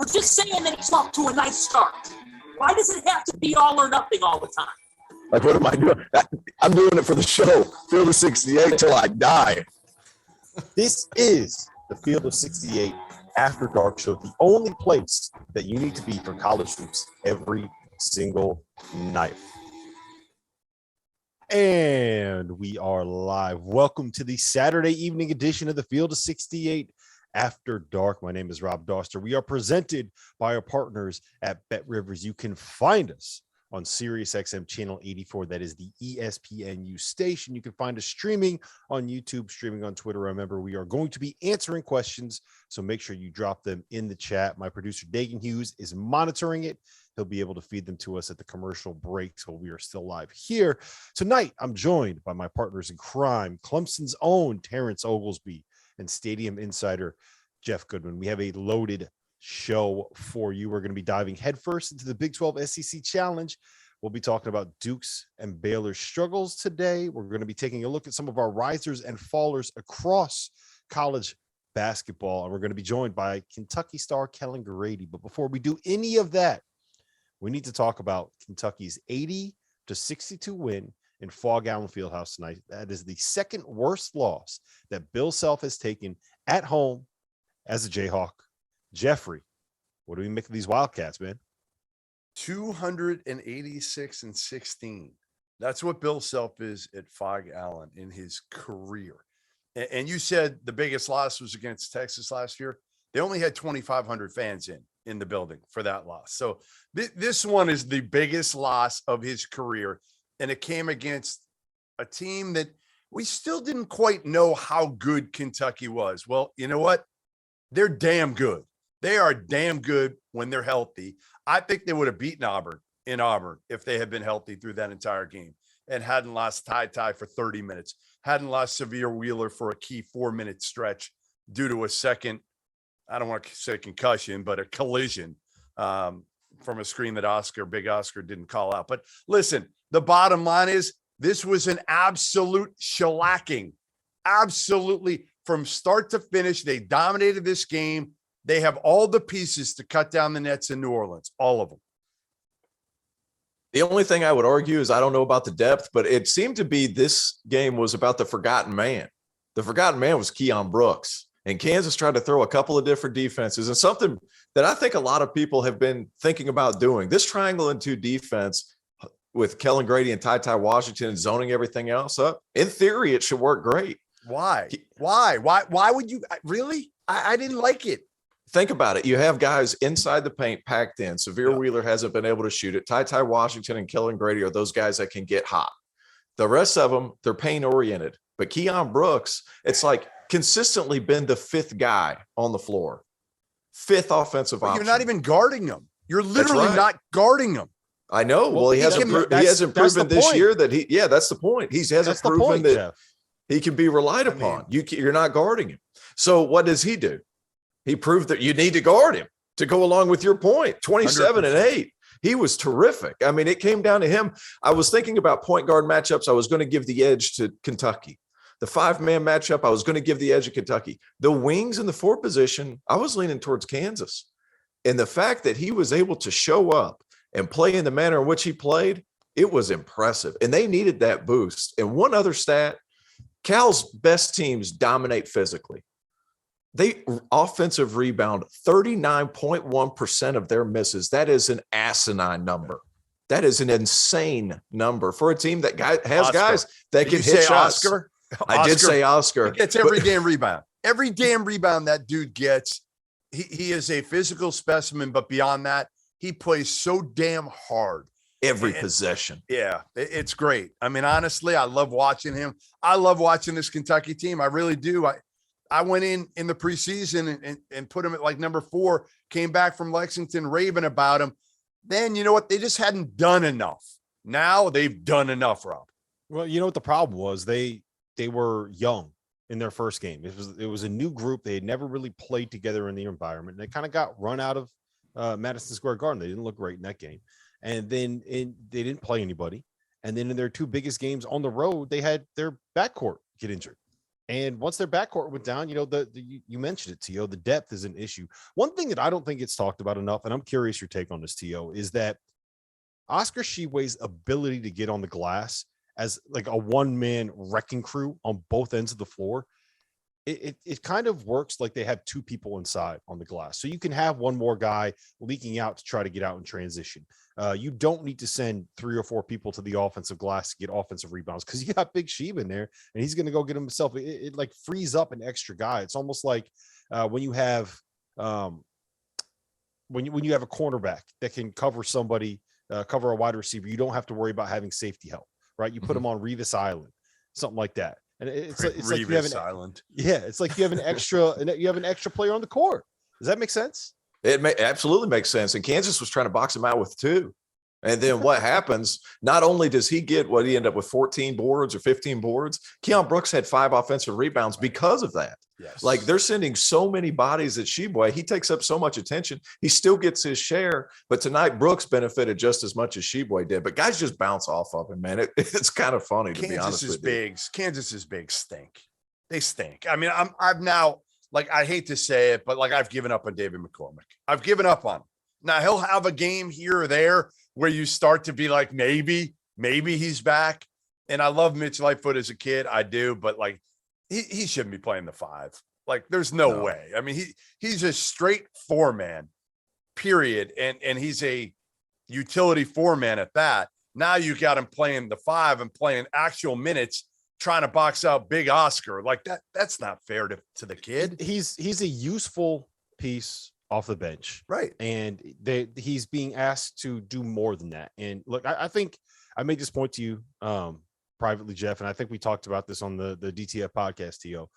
We're just saying that it's off to a nice start. Why does it have to be all or nothing all the time? Like, what am I doing? I'm doing it for the show. Field of 68 till I die. This is the Field of 68 After Dark Show, the only place that you need to be for college hoops every single night. And we are live. Welcome to the Saturday evening edition of the Field of 68 After Dark. My name is Rob Doster. We are presented by our partners at Bet Rivers. You can find us on Sirius XM channel 84. That is the ESPNU station. You can find us streaming on YouTube, streaming on Twitter. Remember, we are going to be answering questions, so make sure you drop them in the chat. My producer, Dagan Hughes, is monitoring it. He'll be able to feed them to us at the commercial breaks while we are still live here. Tonight, I'm joined by my partners in crime, Clemson's own Terrence Oglesby and Stadium Insider Jeff Goodman. We have a loaded show for you. We're going to be diving headfirst into the Big 12 SEC Challenge. We'll be talking about Duke's and Baylor's struggles today. We're going to be taking a look at some of our risers and fallers across college basketball, and we're going to be joined by Kentucky star Kellen Grady. But before we do any of that, we need to talk about Kentucky's 80-62 win in Fog Allen Fieldhouse tonight. That is the second worst loss that Bill Self has taken at home as a Jayhawk. Jeffrey, what do we make of these Wildcats, man? 286-16. That's what Bill Self is at Fog Allen in his career. And you said the biggest loss was against Texas last year. They only had 2,500 fans in the building for that loss. So this one is the biggest loss of his career. And it came against a team that we still didn't quite know how good Kentucky was. Well, you know what? They're damn good. They are damn good when they're healthy. I think they would have beaten Auburn in Auburn if they had been healthy through that entire game and hadn't lost Ty for 30 minutes, hadn't lost Severe Wheeler for a key 4-minute stretch due to a second, I don't want to say concussion, but a collision from a screen that Big Oscar didn't call out. But listen, the bottom line is this was an absolute shellacking. Absolutely. From start to finish, they dominated this game. They have all the pieces to cut down the nets in New Orleans, all of them. The only thing I would argue is I don't know about the depth, but it seemed to be this game was about the forgotten man. The forgotten man was Keon Brooks, and Kansas tried to throw a couple of different defenses, and something that I think a lot of people have been thinking about doing. This triangle and two defense with Kellen Grady and Ty Washington and zoning everything else up, in theory, it should work great. Why would you really? I didn't like it. Think about it. You have guys inside the paint packed in. Severe Wheeler hasn't been able to shoot it. Ty Washington and Kellen Grady are those guys that can get hot. The rest of them, they're paint oriented. But Keon Brooks, it's like consistently been the fifth guy on the floor. Fifth offensive option. You're not even guarding him. You're literally not guarding him. I know. Well, he hasn't proven this year that that's the point. He hasn't proven that Jeff. He can be relied upon. You're not guarding him. So what does he do? He proved that you need to guard him to go along with your point. 27 and 8. He was terrific. I mean, it came down to him. I was thinking about point guard matchups. I was going to give the edge to Kentucky. The 5-man matchup, I was going to give the edge to Kentucky. The wings in the 4 position, I was leaning towards Kansas. And the fact that he was able to show up and play in the manner in which he played, it was impressive. And they needed that boost. And one other stat, Cal's best teams dominate physically. They offensive rebound 39.1% of their misses. That is an asinine number. That is an insane number for a team that has guys that can hit shots. Oscar? I did say Oscar. He gets every damn rebound. Every damn rebound that dude gets. He is a physical specimen, but beyond that, he plays so damn hard. Every possession. Yeah, it's great. I mean, honestly, I love watching him. I love watching this Kentucky team. I really do. I went in the preseason and put him at like number 4, came back from Lexington raving about him. Then you know what? They just hadn't done enough. Now they've done enough, Rob. Well, you know what the problem was? They were young in their first game. It was a new group. They had never really played together in the environment. And they kind of got run out of Madison Square Garden. They didn't look great in that game. And then they didn't play anybody. And then in their 2 biggest games on the road, they had their backcourt get injured. And once their backcourt went down, you mentioned it, T.O., the depth is an issue. One thing that I don't think gets talked about enough, and I'm curious your take on this, T.O., is that Oscar Tshiebwe's ability to get on the glass as like a one-man wrecking crew on both ends of the floor, it kind of works like they have two people inside on the glass. So you can have one more guy leaking out to try to get out in transition. You don't need to send 3 or 4 people to the offensive glass to get offensive rebounds because you got Big Sheeb in there and he's going to go get himself. It like frees up an extra guy. It's almost like when you have when you have a cornerback that can cover somebody, cover a wide receiver, you don't have to worry about having safety help, right? You put them on Revis Island, something like that. And it's like you have it's like you have an extra player on the court. Does that make sense? It absolutely makes sense. And Kansas was trying to box him out with 2. And then what happens? Not only does he get what he ended up with 14 boards or 15 boards, Keon Brooks had 5 offensive rebounds because of that. Yes. Like they're sending so many bodies at Tshiebwe. He takes up so much attention. He still gets his share. But tonight, Brooks benefited just as much as Tshiebwe did. But guys just bounce off of him, man. It's kind of funny, to be honest with you. Kansas's bigs stink. They stink. I mean, I've now, like, I hate to say it, but like I've given up on David McCormick. I've given up on him. Now he'll have a game here or there where you start to be like, maybe he's back. And I love Mitch Lightfoot as a kid. I do, but like he shouldn't be playing the 5. Like there's no way. I mean, he's a straight 4-man, period. And he's a utility 4-man at that. Now you got him playing the 5 and playing actual minutes, trying to box out Big Oscar. Like that's not fair to the kid. He's a useful piece off the bench, right? And he's being asked to do more than that. And look, I think I made this point to you privately, Jeff, and I think we talked about this on the DTF podcast, T.O.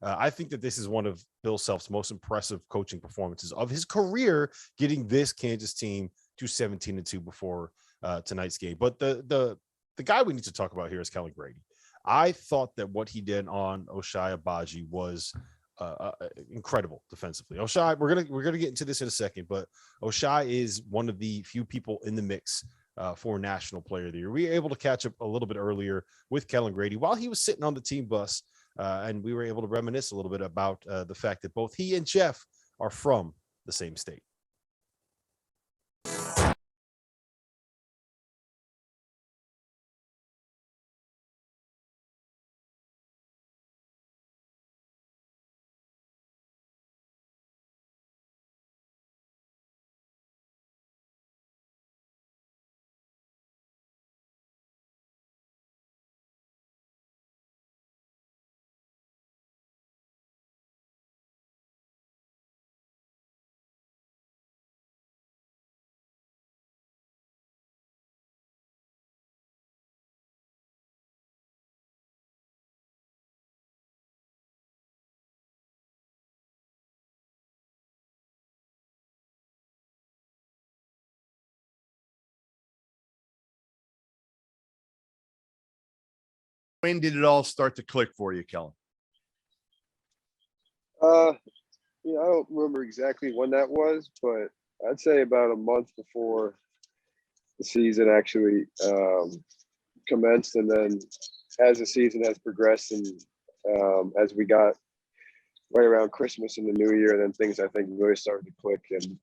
I think that this is one of Bill Self's most impressive coaching performances of his career, getting this Kansas team to 17-2 before tonight's game. But the guy we need to talk about here is Kelly Grady. I thought that what he did on Ochai Agbaji was incredible defensively. Ochai, we're gonna get into this in a second, but Ochai is one of the few people in the mix for National Player of the Year. We were able to catch up a little bit earlier with Kellen Grady while he was sitting on the team bus, and we were able to reminisce a little bit about the fact that both he and Jeff are from the same state. When did it all start to click for you, Kellen? I don't remember exactly when that was, but I'd say about a month before the season actually commenced. And then as the season has progressed and as we got right around Christmas and the New Year, then things I think really started to click. And,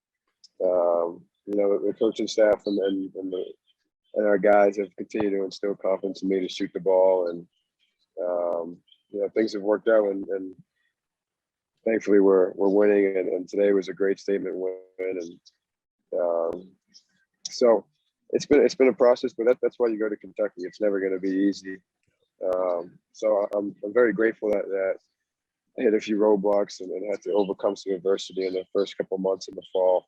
the coaching staff and our guys have continued to instill confidence in me to shoot the ball. And, things have worked out and thankfully we're winning. And today was a great statement win. And so it's been a process, but that's why you go to Kentucky. It's never going to be easy. So I'm very grateful that I hit a few roadblocks and had to overcome some adversity in the first couple months in the fall.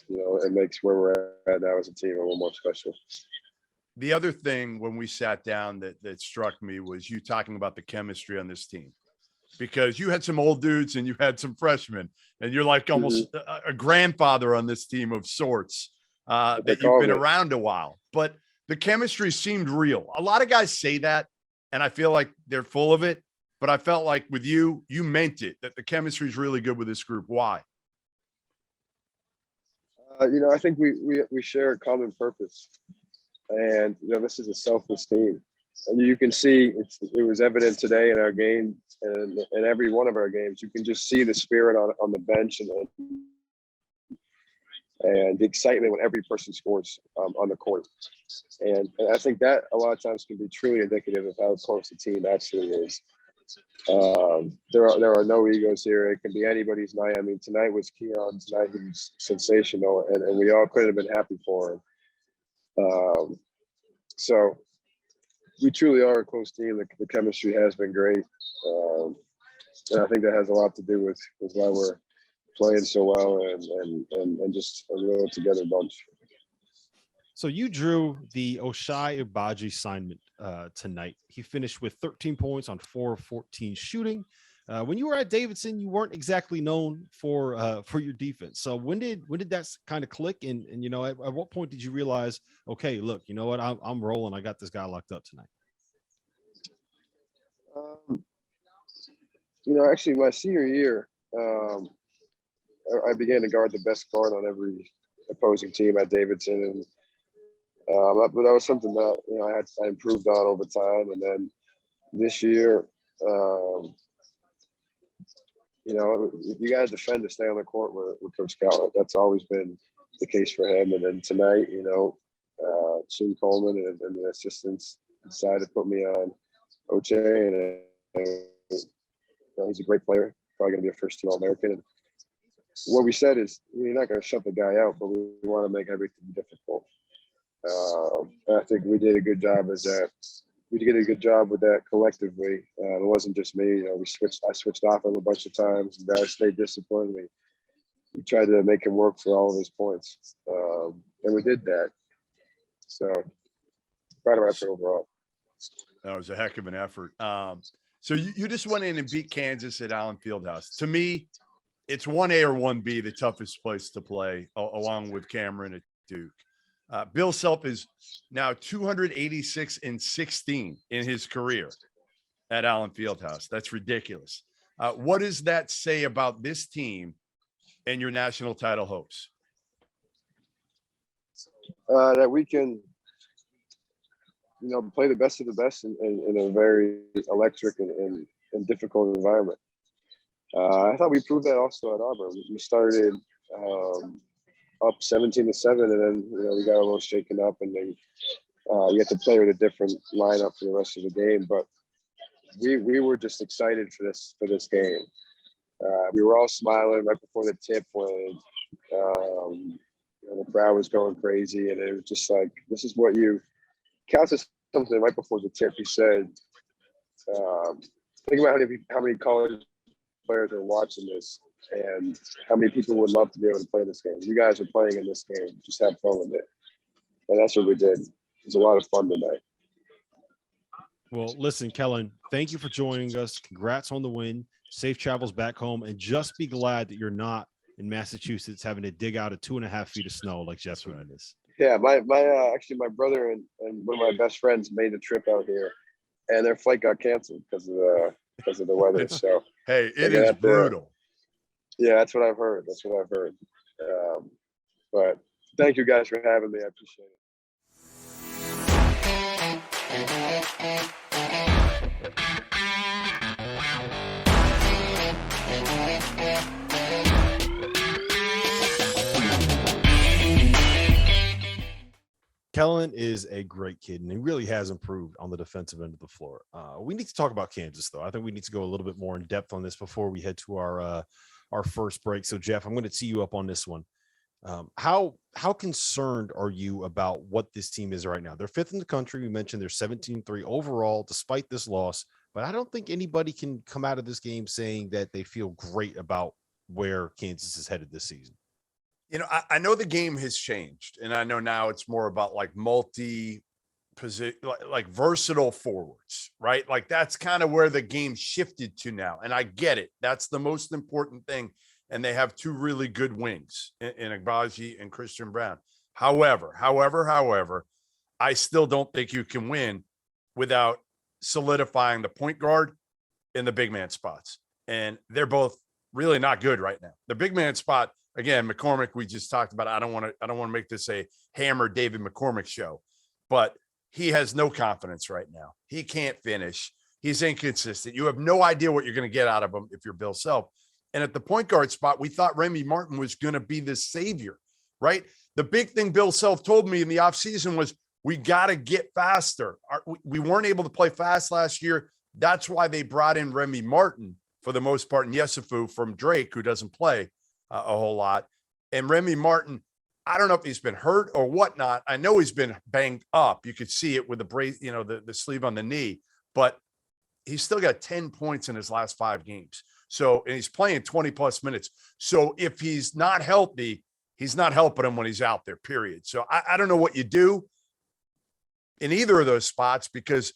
It makes where we're at now as a team a little more special. The other thing when we sat down that struck me was you talking about the chemistry on this team, because you had some old dudes and you had some freshmen, and you're like almost a grandfather on this team of sorts that you've been around a while. But the chemistry seemed real. A lot of guys say that, and I feel like they're full of it. But I felt like with you, you meant it, that the chemistry is really good with this group. Why? I think we share a common purpose. And, this is a selfless team. And you can see it was evident today in our game and in every one of our games. You can just see the spirit on the bench and the excitement when every person scores on the court. And I think that a lot of times can be truly indicative of how close the team actually is. There are no egos here. It can be anybody's night. I mean, tonight was Keon's night. He was sensational, and we all couldn't have been happy for him. So we truly are a close team. The chemistry has been great. And I think that has a lot to do with why we're playing so well and just a real together bunch. So you drew the Oshai Agbaji assignment tonight. He finished with 13 points on 4 of 14 shooting. When you were at Davidson, you weren't exactly known for your defense. So when did that kind of click? And you know, at what point did you realize, okay, look, you know what, I'm rolling. I got this guy locked up tonight. You know, actually, my senior year, I began to guard the best guard on every opposing team at Davidson, and but that was something that, you know, I improved on over time. And then this year, you know, you got to defend to stay on the court with Coach Cal. That's always been the case for him. And then tonight, you know, Shane Coleman and the assistants decided to put me on Oche, and you know, he's a great player, probably going to be a first-team All-American. And what we said is, we're not going to shut the guy out, but we want to make everything difficult. I think we did a good job as that. We did a good job with that collectively. It wasn't just me. You know, I switched off him a bunch of times. The guys stayed disciplined. We tried to make him work for all of his points, and we did that. So proud of our effort overall. That was a heck of an effort. So you just went in and beat Kansas at Allen Fieldhouse. To me, it's 1A or 1B, the toughest place to play, along with Cameron at Duke. Bill Self is now 286-16 in his career at Allen Fieldhouse. That's ridiculous. What does that say about this team and your national title hopes? That we can, you know, play the best of the best in a very electric and difficult environment. I thought we proved that also at Auburn. We started up 17-7, and then, you know, we got a little shaken up, and then we had to play with a different lineup for the rest of the game. But we were just excited for this game. We were all smiling right before the tip when you know, the crowd was going crazy, and it was just like, this is what you Cal said something right before the tip. He said, think about how many college players are watching this and how many people would love to be able to play this game. You guys are playing in this game. Just have fun with it. And that's what we did. It was a lot of fun tonight. Well, listen, Kellen, thank you for joining us. Congrats on the win. Safe travels back home. And just be glad that you're not in Massachusetts having to dig out 2.5 feet of snow like Jeff Wooden is. Yeah, actually my brother and one of my best friends made the trip out here, and their flight got canceled because of the weather. So hey, it is brutal. Yeah, that's what I've heard. But thank you guys for having me. I appreciate it. Kellen is a great kid, and he really has improved on the defensive end of the floor. We need to talk about Kansas, though. I think we need to go a little bit more in depth on this before we head to our first break. So, Jeff, I'm going to tee you up on this one. How concerned are you about what this team is right now? They're 5th in the country. We mentioned they're 17-3 overall, despite this loss. But I don't think anybody can come out of this game saying that they feel great about where Kansas is headed this season. You know, I know the game has changed, and I know now it's more about like multi-position, like versatile forwards, right? Like that's kind of where the game shifted to now. And I get it. That's the most important thing. And they have 2 really good wings in Agbaji and Christian Brown. However, I still don't think you can win without solidifying the point guard and the big man spots. And they're both really not good right now. The big man spot, again, McCormick, we just talked about. I don't want to make this a hammer David McCormick show, but he has no confidence right now. He can't finish. He's inconsistent. You have no idea what you're going to get out of him if you're Bill Self. And at the point guard spot, we thought Remy Martin was going to be the savior, right? The big thing Bill Self told me in the offseason was we got to get faster. We weren't able to play fast last year. That's why they brought in Remy Martin for the most part, and Yesufu from Drake, who doesn't play a whole lot. And Remy Martin, I don't know if he's been hurt or whatnot. I know he's been banged up. You could see it with the brace, the sleeve on the knee, but he's still got 10 points in his last 5 games. So, and he's playing 20 plus minutes. So if he's not healthy, he's not helping him when he's out there, period. So I don't know what you do in either of those spots, because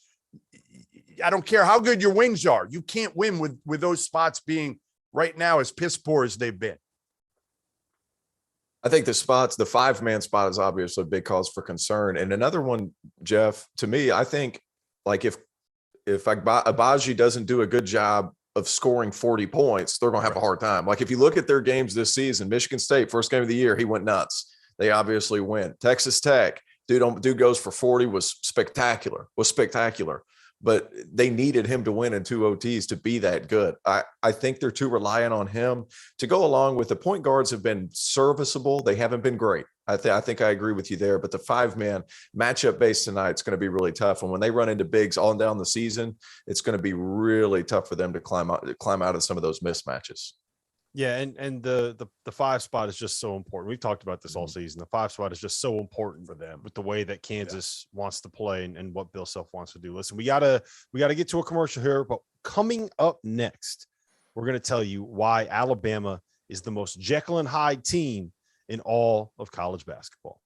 I don't care how good your wings are. You can't win with those spots being right now as piss poor as they've been. I think the 5-man spot is obviously a big cause for concern. And another one, Jeff, to me, I think like if Agbaji doesn't do a good job of scoring 40 points, they're going to have a hard time. Like if you look at their games this season, Michigan State, first game of the year, he went nuts. They obviously win. Texas Tech, dude goes for 40, was spectacular. But they needed him to win in 2 OTs to be that good. I think they're too reliant on him to go along with the point guards have been serviceable. They haven't been great. I think I agree with you there, but the 5-man matchup base tonight is going to be really tough. And when they run into bigs all down the season, it's going to be really tough for them to climb out of some of those mismatches. Yeah, and the 5 spot is just so important. We've talked about this all season. The 5 spot is just so important for them with the way that Kansas wants to play and what Bill Self wants to do. Listen, we gotta get to a commercial here, but coming up next, we're gonna tell you why Alabama is the most Jekyll and Hyde team in all of college basketball.